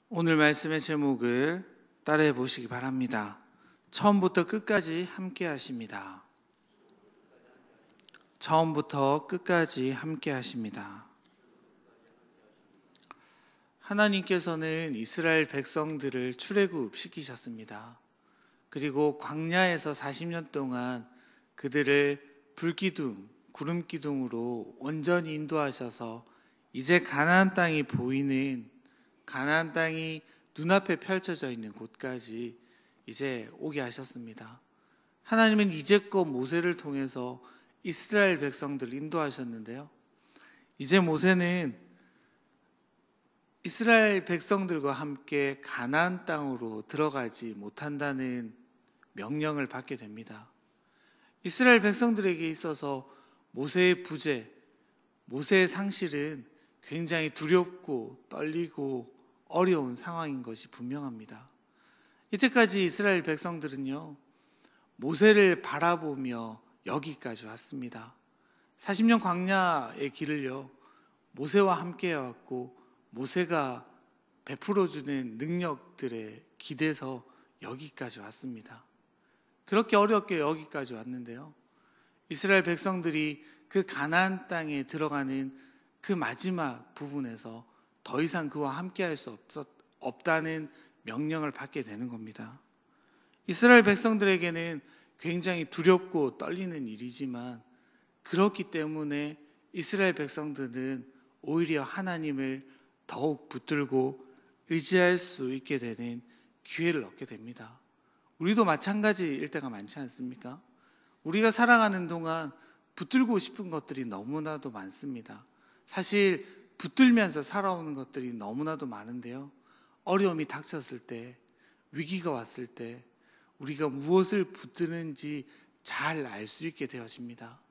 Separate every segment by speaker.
Speaker 1: 오늘 말씀의 제목을 따라해 보시기 바랍니다. 처음부터 끝까지 함께 하십니다. 처음부터 끝까지 함께 하십니다. 하나님께서는 이스라엘 백성들을 출애굽시키셨습니다. 그리고 광야에서 40년 동안 그들을 불기둥, 구름기둥으로 온전히 인도하셔서 이제 가나안 땅이 보이는, 가나안 땅이 눈앞에 펼쳐져 있는 곳까지 이제 오게 하셨습니다. 하나님은 이제껏 모세를 통해서 이스라엘 백성들을 인도하셨는데요, 이제 모세는 이스라엘 백성들과 함께 가나안 땅으로 들어가지 못한다는 명령을 받게 됩니다. 이스라엘 백성들에게 있어서 모세의 부재, 모세의 상실은 굉장히 두렵고 떨리고 어려운 상황인 것이 분명합니다. 이때까지 이스라엘 백성들은요, 모세를 바라보며 여기까지 왔습니다. 40년 광야의 길을요, 모세와 함께 해왔고 모세가 베풀어주는 능력들에 기대서 여기까지 왔습니다. 그렇게 어렵게 여기까지 왔는데요, 이스라엘 백성들이 그 가나안 땅에 들어가는 그 마지막 부분에서 더 이상 그와 함께 할 수 없다는 명령을 받게 되는 겁니다. 이스라엘 백성들에게는 굉장히 두렵고 떨리는 일이지만, 그렇기 때문에 이스라엘 백성들은 오히려 하나님을 더욱 붙들고 의지할 수 있게 되는 기회를 얻게 됩니다. 우리도 마찬가지일 때가 많지 않습니까? 우리가 살아가는 동안 붙들고 싶은 것들이 너무나도 많습니다. 사실 붙들면서 살아오는 것들이 너무나도 많은데요, 어려움이 닥쳤을 때, 위기가 왔을 때 우리가 무엇을 붙드는지 잘 알 수 있게 되어집니다.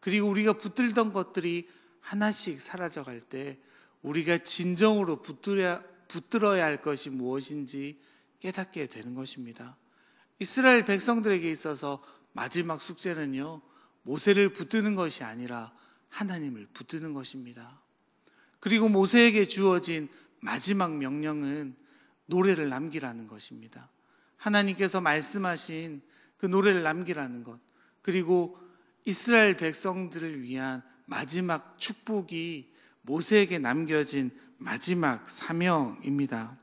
Speaker 1: 그리고 우리가 붙들던 것들이 하나씩 사라져갈 때 우리가 진정으로 붙들어야 할 것이 무엇인지 깨닫게 되는 것입니다. 이스라엘 백성들에게 있어서 마지막 숙제는요, 모세를 붙드는 것이 아니라 하나님을 붙드는 것입니다. 그리고 모세에게 주어진 마지막 명령은 노래를 남기라는 것입니다. 하나님께서 말씀하신 그 노래를 남기라는 것, 그리고 이스라엘 백성들을 위한 마지막 축복이 모세에게 남겨진 마지막 사명입니다.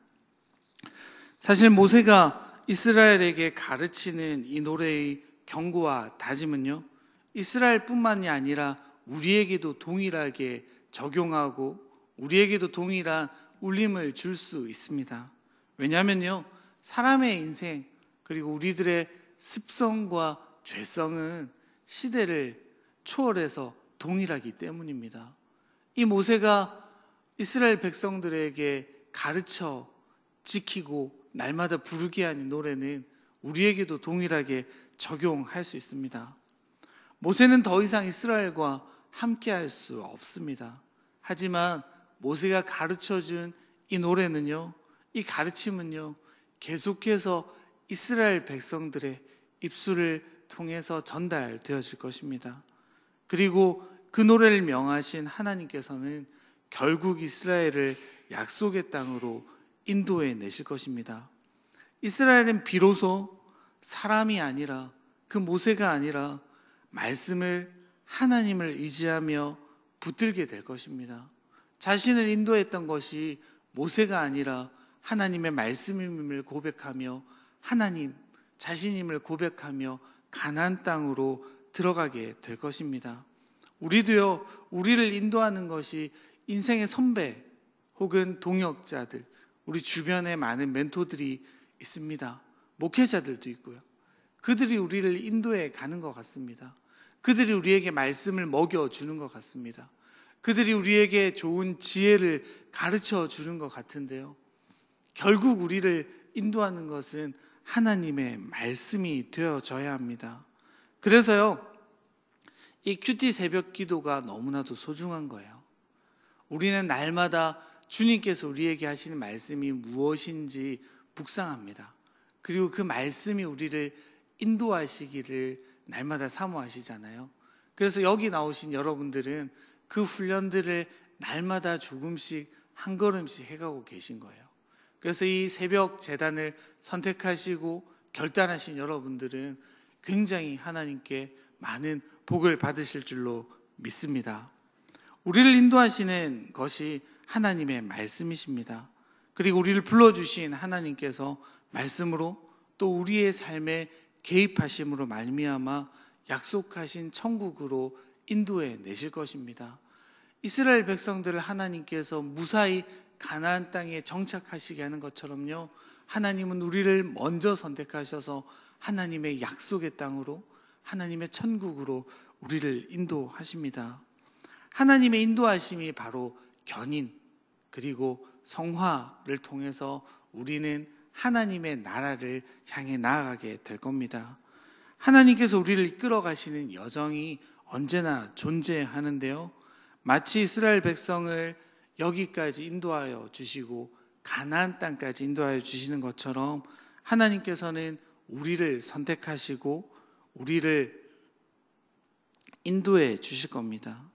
Speaker 1: 사실 모세가 이스라엘에게 가르치는 이 노래의 경고와 다짐은요, 이스라엘뿐만이 아니라 우리에게도 동일하게 적용하고 우리에게도 동일한 울림을 줄 수 있습니다. 왜냐하면요, 사람의 인생, 그리고 우리들의 습성과 죄성은 시대를 초월해서 동일하기 때문입니다. 이 모세가 이스라엘 백성들에게 가르쳐 지키고 날마다 부르게 하는 노래는 우리에게도 동일하게 적용할 수 있습니다. 모세는 더 이상 이스라엘과 함께 할 수 없습니다. 하지만 모세가 가르쳐준 이 노래는요, 이 가르침은요, 계속해서 이스라엘 백성들의 입술을 통해서 전달되어질 것입니다. 그리고 그 노래를 명하신 하나님께서는 결국 이스라엘을 약속의 땅으로 인도해 내실 것입니다. 이스라엘은 비로소 사람이 아니라, 그 모세가 아니라 말씀을, 하나님을 의지하며 붙들게 될 것입니다. 자신을 인도했던 것이 모세가 아니라 하나님의 말씀임을 고백하며 하나님 자신임을 고백하며 가나안 땅으로 들어가게 될 것입니다. 우리도요, 우리를 인도하는 것이 인생의 선배 혹은 동역자들, 우리 주변에 많은 멘토들이 있습니다. 목회자들도 있고요. 그들이 우리를 인도해 가는 것 같습니다. 그들이 우리에게 말씀을 먹여주는 것 같습니다. 그들이 우리에게 좋은 지혜를 가르쳐 주는 것 같은데요, 결국 우리를 인도하는 것은 하나님의 말씀이 되어져야 합니다. 그래서요, 이 큐티 새벽 기도가 너무나도 소중한 거예요. 우리는 날마다 주님께서 우리에게 하시는 말씀이 무엇인지 묵상합니다. 그리고 그 말씀이 우리를 인도하시기를 날마다 사모하시잖아요. 그래서 여기 나오신 여러분들은 그 훈련들을 날마다 조금씩 한 걸음씩 해가고 계신 거예요. 그래서 이 새벽 제단을 선택하시고 결단하신 여러분들은 굉장히 하나님께 많은 복을 받으실 줄로 믿습니다. 우리를 인도하시는 것이 하나님의 말씀이십니다. 그리고 우리를 불러주신 하나님께서 말씀으로 또 우리의 삶에 개입하심으로 말미암아 약속하신 천국으로 인도해 내실 것입니다. 이스라엘 백성들을 하나님께서 무사히 가나안 땅에 정착하시게 하는 것처럼요, 하나님은 우리를 먼저 선택하셔서 하나님의 약속의 땅으로, 하나님의 천국으로 우리를 인도하십니다. 하나님의 인도하심이 바로 견인 그리고 성화를 통해서 우리는 하나님의 나라를 향해 나아가게 될 겁니다. 하나님께서 우리를 이끌어 가시는 여정이 언제나 존재하는데요, 마치 이스라엘 백성을 여기까지 인도하여 주시고 가나안 땅까지 인도하여 주시는 것처럼 하나님께서는 우리를 선택하시고 우리를 인도해 주실 겁니다.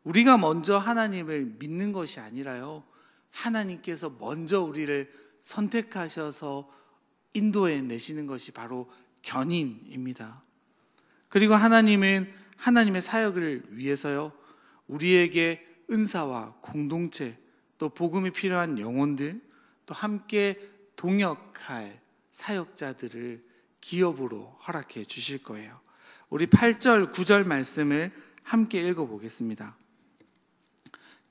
Speaker 1: 우리가 먼저 하나님을 믿는 것이 아니라요, 하나님께서 먼저 우리를 선택하셔서 인도해 내시는 것이 바로 견인입니다. 그리고 하나님은 하나님의 사역을 위해서요, 우리에게 은사와 공동체, 또 복음이 필요한 영혼들, 또 함께 동역할 사역자들을 기업으로 허락해 주실 거예요. 우리 8절, 9절 말씀을 함께 읽어보겠습니다.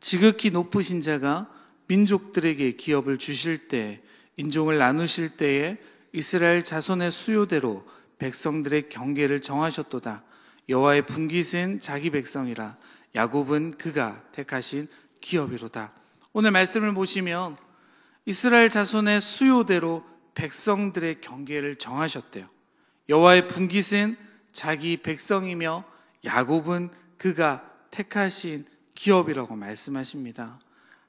Speaker 1: 지극히 높으신 자가 민족들에게 기업을 주실 때, 인종을 나누실 때에 이스라엘 자손의 수요대로 백성들의 경계를 정하셨도다. 여호와의 분깃은 자기 백성이라. 야곱은 그가 택하신 기업이로다. 오늘 말씀을 보시면 이스라엘 자손의 수요대로 백성들의 경계를 정하셨대요. 여호와의 분깃은 자기 백성이며 야곱은 그가 택하신 기업이라고 말씀하십니다.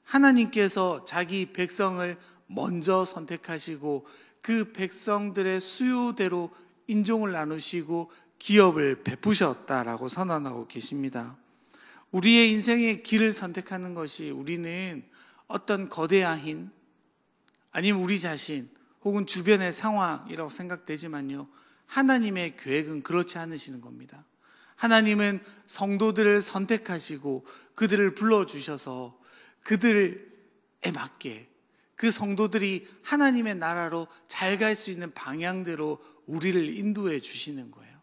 Speaker 1: 하나님께서 자기 백성을 먼저 선택하시고 그 백성들의 수요대로 인종을 나누시고 기업을 베푸셨다라고 선언하고 계십니다. 우리의 인생의 길을 선택하는 것이 우리는 어떤 거대한 힘, 아니면 우리 자신 혹은 주변의 상황이라고 생각되지만요, 하나님의 계획은 그렇지 않으시는 겁니다. 하나님은 성도들을 선택하시고 그들을 불러주셔서 그들에 맞게 그 성도들이 하나님의 나라로 잘 갈 수 있는 방향대로 우리를 인도해 주시는 거예요.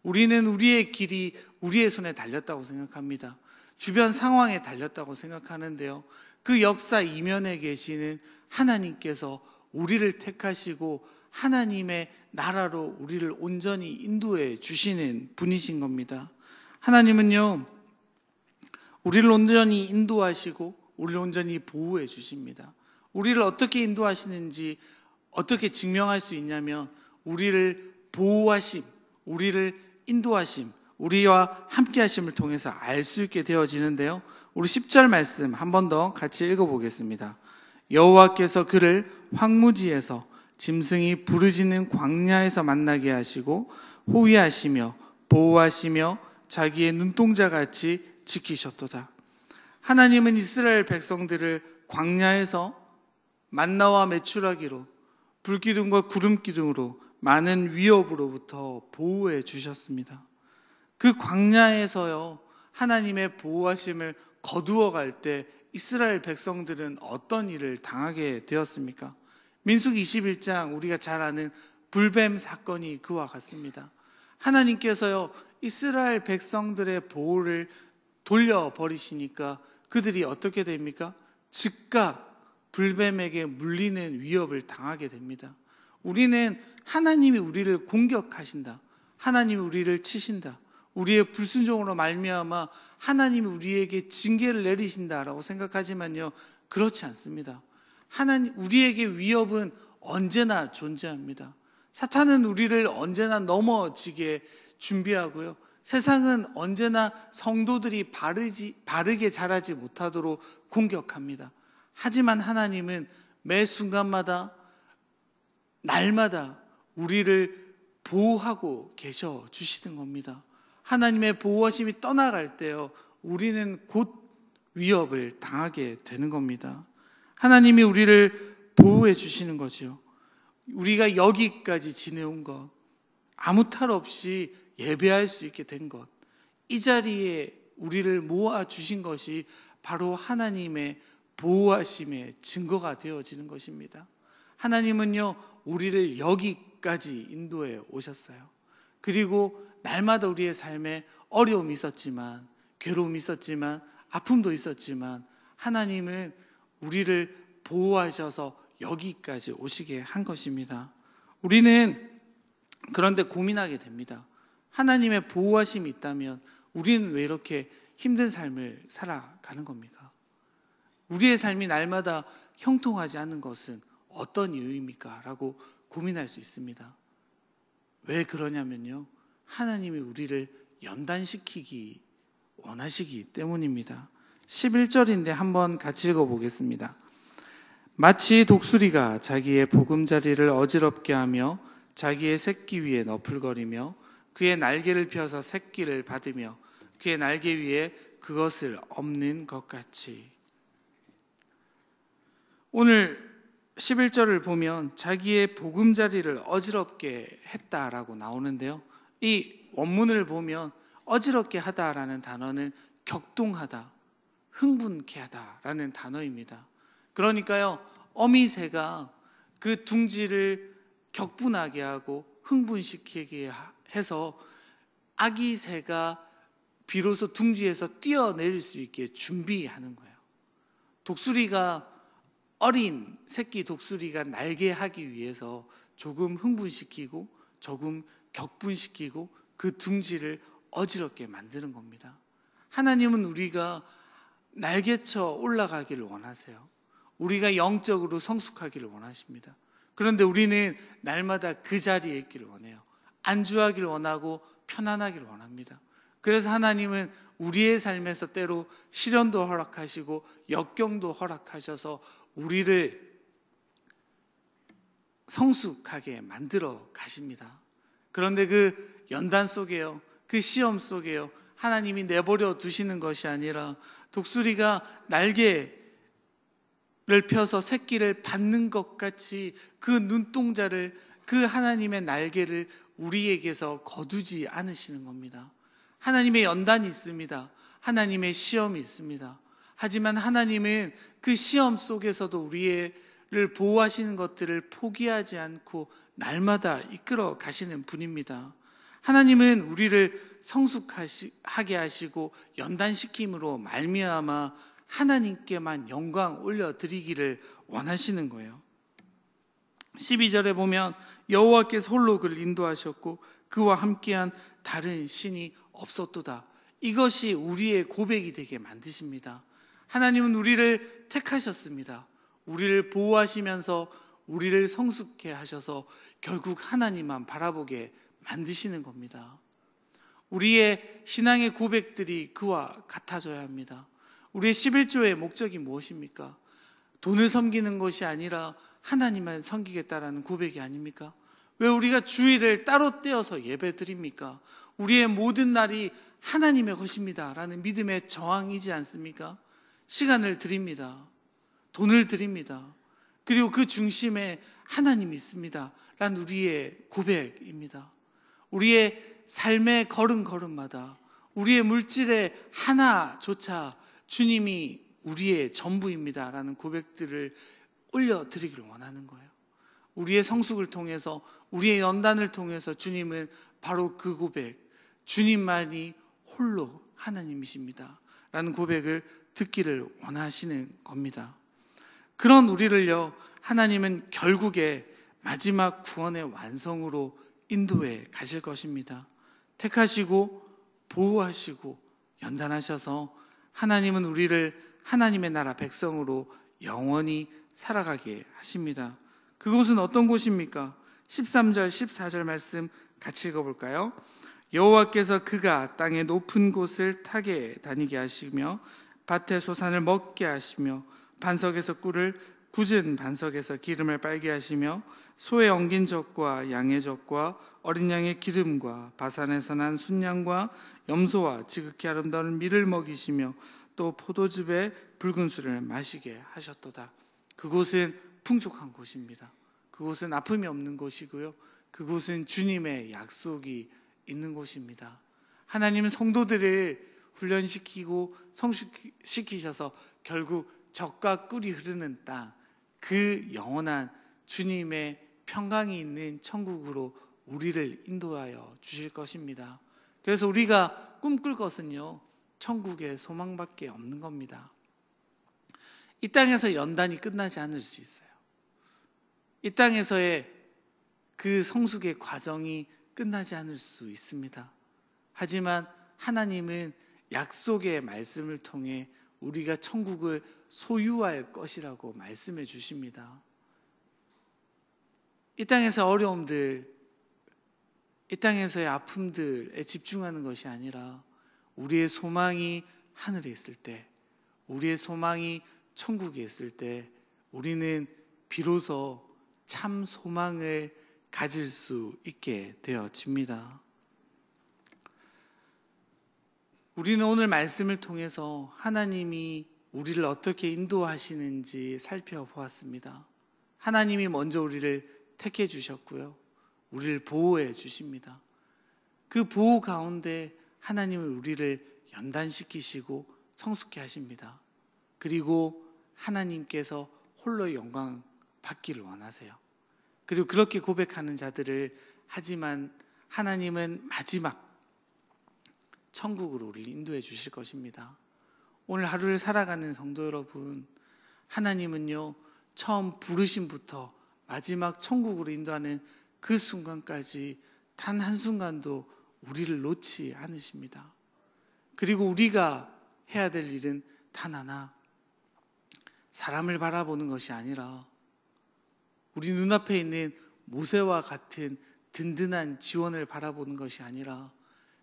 Speaker 1: 우리는 우리의 길이 우리의 손에 달렸다고 생각합니다. 주변 상황에 달렸다고 생각하는데요, 그 역사 이면에 계시는 하나님께서 우리를 택하시고 하나님의 나라로 우리를 온전히 인도해 주시는 분이신 겁니다. 하나님은요, 우리를 온전히 인도하시고 우리를 온전히 보호해 주십니다. 우리를 어떻게 인도하시는지 어떻게 증명할 수 있냐면, 우리를 보호하심, 우리를 인도하심, 우리와 함께 하심을 통해서 알 수 있게 되어지는데요, 우리 10절 말씀 한 번 더 같이 읽어보겠습니다. 여호와께서 그를 황무지에서 짐승이 부르짖는 광야에서 만나게 하시고 호위하시며 보호하시며 자기의 눈동자같이 지키셨도다. 하나님은 이스라엘 백성들을 광야에서 만나와 메추라기로, 불기둥과 구름기둥으로 많은 위협으로부터 보호해 주셨습니다. 그 광야에서요, 하나님의 보호하심을 거두어 갈 때 이스라엘 백성들은 어떤 일을 당하게 되었습니까? 민수기 21장, 우리가 잘 아는 불뱀 사건이 그와 같습니다. 하나님께서요, 이스라엘 백성들의 보호를 돌려버리시니까 그들이 어떻게 됩니까? 즉각 불뱀에게 물리는 위협을 당하게 됩니다. 우리는 하나님이 우리를 공격하신다, 하나님이 우리를 치신다, 우리의 불순종으로 말미암아 하나님이 우리에게 징계를 내리신다라고 생각하지만요, 그렇지 않습니다. 우리에게 위협은 언제나 존재합니다. 사탄은 우리를 언제나 넘어지게 준비하고요, 세상은 언제나 성도들이 바르게 자라지 못하도록 공격합니다. 하지만 하나님은 매 순간마다, 날마다 우리를 보호하고 계셔 주시는 겁니다. 하나님의 보호하심이 떠나갈 때요, 우리는 곧 위협을 당하게 되는 겁니다. 하나님이 우리를 보호해 주시는 거죠. 우리가 여기까지 지내온 것, 아무 탈 없이 예배할 수 있게 된 것, 이 자리에 우리를 모아 주신 것이 바로 하나님의 보호하심의 증거가 되어지는 것입니다. 하나님은요, 우리를 여기까지 인도해 오셨어요. 그리고 날마다 우리의 삶에 어려움이 있었지만, 괴로움이 있었지만, 아픔도 있었지만, 하나님은 우리를 보호하셔서 여기까지 오시게 한 것입니다. 우리는 그런데 고민하게 됩니다. 하나님의 보호하심이 있다면 우리는 왜 이렇게 힘든 삶을 살아가는 겁니까? 우리의 삶이 날마다 형통하지 않는 것은 어떤 이유입니까? 라고 고민할 수 있습니다. 왜 그러냐면요, 하나님이 우리를 연단시키기 원하시기 때문입니다. 11절인데 한번 같이 읽어보겠습니다. 마치 독수리가 자기의 보금자리를 어지럽게 하며 자기의 새끼 위에 너풀거리며 그의 날개를 펴서 새끼를 받으며 그의 날개 위에 그것을 엎는 것 같이. 오늘 11절을 보면 자기의 보금자리를 어지럽게 했다라고 나오는데요, 이 원문을 보면 어지럽게 하다라는 단어는 격동하다, 흥분케 하다라는 단어입니다. 그러니까요, 어미새가 그 둥지를 격분하게 하고 흥분시키게 해서 아기 새가 비로소 둥지에서 뛰어내릴 수 있게 준비하는 거예요. 독수리가, 어린 새끼 독수리가 날개하기 위해서 조금 흥분시키고 조금 격분시키고 그 둥지를 어지럽게 만드는 겁니다. 하나님은 우리가 날개쳐 올라가기를 원하세요. 우리가 영적으로 성숙하기를 원하십니다. 그런데 우리는 날마다 그 자리에 있기를 원해요. 안주하기를 원하고 편안하기를 원합니다. 그래서 하나님은 우리의 삶에서 때로 시련도 허락하시고 역경도 허락하셔서 우리를 성숙하게 만들어 가십니다. 그런데 그 연단 속에요, 그 시험 속에요, 하나님이 내버려 두시는 것이 아니라 독수리가 날개를 펴서 새끼를 받는 것 같이 그 눈동자를, 그 하나님의 날개를 우리에게서 거두지 않으시는 겁니다. 하나님의 연단이 있습니다. 하나님의 시험이 있습니다. 하지만 하나님은 그 시험 속에서도 우리를 보호하시는 것들을 포기하지 않고 날마다 이끌어 가시는 분입니다. 하나님은 우리를 성숙하게 하시고 연단시킴으로 말미암아 하나님께만 영광 올려드리기를 원하시는 거예요. 12절에 보면 여호와께서 홀로 그를 인도하셨고 그와 함께한 다른 신이 없었도다. 이것이 우리의 고백이 되게 만드십니다. 하나님은 우리를 택하셨습니다. 우리를 보호하시면서 우리를 성숙해 하셔서 결국 하나님만 바라보게 만드시는 겁니다. 우리의 신앙의 고백들이 그와 같아져야 합니다. 우리의 11조의 목적이 무엇입니까? 돈을 섬기는 것이 아니라 하나님만 섬기겠다라는 고백이 아닙니까? 왜 우리가 주일을 따로 떼어서 예배 드립니까? 우리의 모든 날이 하나님의 것입니다 라는 믿음의 저항이지 않습니까? 시간을 드립니다. 돈을 드립니다. 그리고 그 중심에 하나님이 있습니다 라는 우리의 고백입니다. 우리의 삶의 걸음걸음마다 우리의 물질의 하나조차 주님이 우리의 전부입니다 라는 고백들을 올려드리기를 원하는 거예요. 우리의 성숙을 통해서, 우리의 연단을 통해서 주님은 바로 그 고백, 주님만이 홀로 하나님이십니다 라는 고백을 듣기를 원하시는 겁니다. 그런 우리를요, 하나님은 결국에 마지막 구원의 완성으로 인도해 가실 것입니다. 택하시고 보호하시고 연단하셔서 하나님은 우리를 하나님의 나라 백성으로 영원히 살아가게 하십니다. 그곳은 어떤 곳입니까? 13절 14절 말씀 같이 읽어볼까요? 여호와께서 그가 땅의 높은 곳을 타게 다니게 하시며 밭의 소산을 먹게 하시며 반석에서 꿀을, 굳은 반석에서 기름을 빨게 하시며 소의 엉긴 젖과 양의 젖과 어린 양의 기름과 바산에서 난 순양과 염소와 지극히 아름다운 밀을 먹이시며 또 포도즙의 붉은 술을 마시게 하셨도다. 그곳은 풍족한 곳입니다. 그곳은 아픔이 없는 곳이고요. 그곳은 주님의 약속이 있는 곳입니다. 하나님은 성도들을 훈련시키고 성숙시키셔서 결국 젖과 꿀이 흐르는 땅, 그 영원한 주님의 평강이 있는 천국으로 우리를 인도하여 주실 것입니다. 그래서 우리가 꿈꿀 것은요, 천국의 소망밖에 없는 겁니다. 이 땅에서 연단이 끝나지 않을 수 있어요. 이 땅에서의 그 성숙의 과정이 끝나지 않을 수 있습니다. 하지만 하나님은 약속의 말씀을 통해 우리가 천국을 소유할 것이라고 말씀해 주십니다. 이 땅에서 어려움들, 이 땅에서의 아픔들에 집중하는 것이 아니라 우리의 소망이 하늘에 있을 때, 우리의 소망이 천국에 있을 때 우리는 비로소 참 소망을 가질 수 있게 되어집니다. 우리는 오늘 말씀을 통해서 하나님이 우리를 어떻게 인도하시는지 살펴보았습니다. 하나님이 먼저 우리를 택해 주셨고요, 우리를 보호해 주십니다. 그 보호 가운데 하나님은 우리를 연단시키시고 성숙케 하십니다. 그리고 하나님께서 홀로 영광 받기를 원하세요. 그리고 그렇게 고백하는 자들을, 하지만 하나님은 마지막 천국으로 우리를 인도해 주실 것입니다. 오늘 하루를 살아가는 성도 여러분, 하나님은요, 처음 부르심부터 마지막 천국으로 인도하는 그 순간까지 단 한순간도 우리를 놓지 않으십니다. 그리고 우리가 해야 될 일은 단 하나, 사람을 바라보는 것이 아니라 우리 눈앞에 있는 모세와 같은 든든한 지원을 바라보는 것이 아니라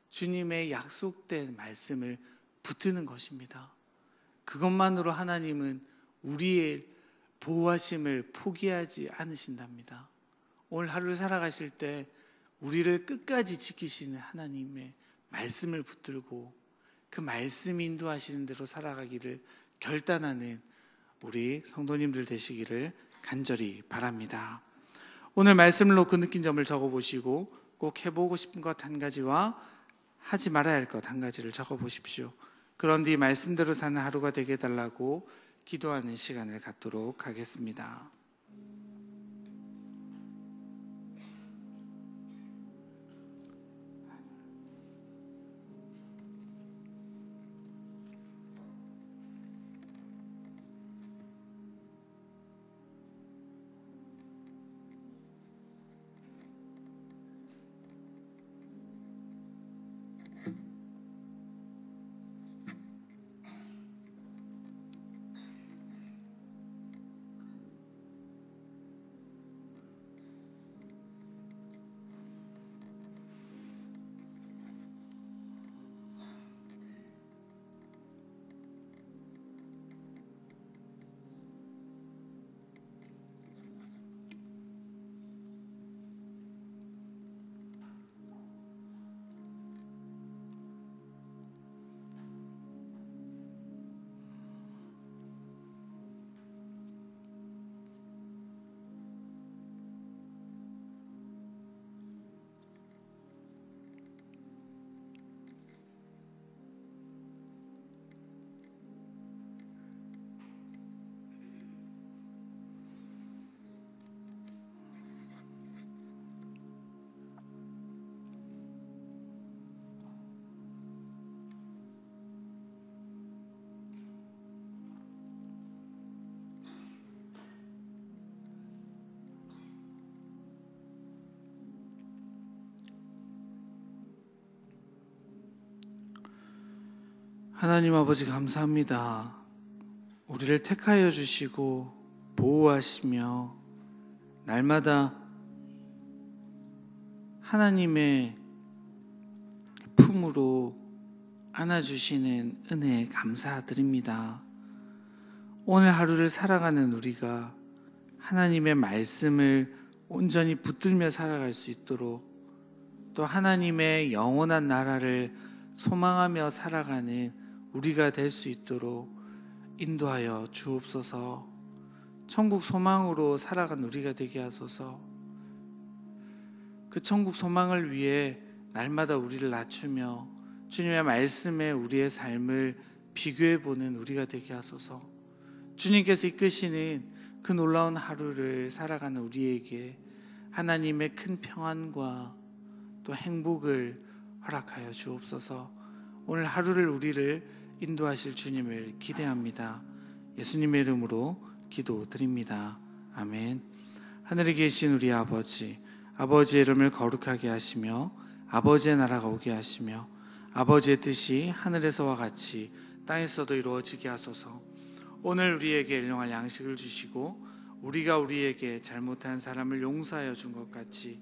Speaker 1: 주님의 약속된 말씀을 붙드는 것입니다. 그것만으로 하나님은 우리의 보호하심을 포기하지 않으신답니다. 오늘 하루를 살아가실 때 우리를 끝까지 지키시는 하나님의 말씀을 붙들고 그 말씀이 인도하시는 대로 살아가기를 결단하는 우리 성도님들 되시기를 간절히 바랍니다. 오늘 말씀을 놓고 느낀 점을 적어보시고 꼭 해보고 싶은 것 한 가지와 하지 말아야 할 것 한 가지를 적어보십시오. 그런 뒤 말씀대로 사는 하루가 되게 해달라고 기도하는 시간을 갖도록 하겠습니다. 하나님 아버지 감사합니다. 우리를 택하여 주시고 보호하시며 날마다 하나님의 품으로 안아주시는 은혜에 감사드립니다. 오늘 하루를 살아가는 우리가 하나님의 말씀을 온전히 붙들며 살아갈 수 있도록, 또 하나님의 영원한 나라를 소망하며 살아가는 우리가 될 수 있도록 인도하여 주옵소서. 천국 소망으로 살아간 우리가 되게 하소서. 그 천국 소망을 위해 날마다 우리를 낮추며 주님의 말씀에 우리의 삶을 비교해보는 우리가 되게 하소서. 주님께서 이끄시는 그 놀라운 하루를 살아가는 우리에게 하나님의 큰 평안과 또 행복을 허락하여 주옵소서. 오늘 하루를 우리를 인도하실 주님을 기대합니다. 예수님의 이름으로 기도드립니다. 아멘. 하늘에 계신 우리 아버지, 아버지의 이름을 거룩하게 하시며 아버지의 나라가 오게 하시며 아버지의 뜻이 하늘에서와 같이 땅에서도 이루어지게 하소서. 오늘 우리에게 일용할 양식을 주시고 우리가 우리에게 잘못한 사람을 용서하여 준 것 같이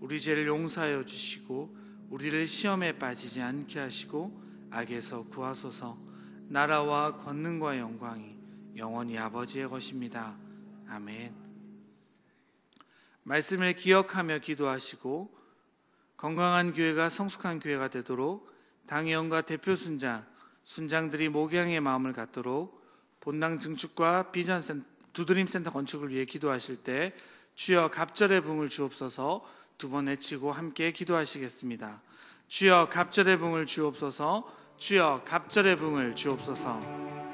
Speaker 1: 우리 죄를 용서하여 주시고 우리를 시험에 빠지지 않게 하시고 악에서 구하소서. 나라와 권능과 영광이 영원히 아버지의 것입니다. 아멘. 말씀을 기억하며 기도하시고 건강한 교회가 성숙한 교회가 되도록 당회원과 대표 순장들이 목양의 마음을 갖도록 본당 증축과 비전 두드림 센터 건축을 위해 기도하실 때 주여 갑절의 붕을 주옵소서 두 번 외치고 함께 기도하시겠습니다. 주여 갑절의 붕을 주옵소서. 주여 갑절의 붕을 주옵소서.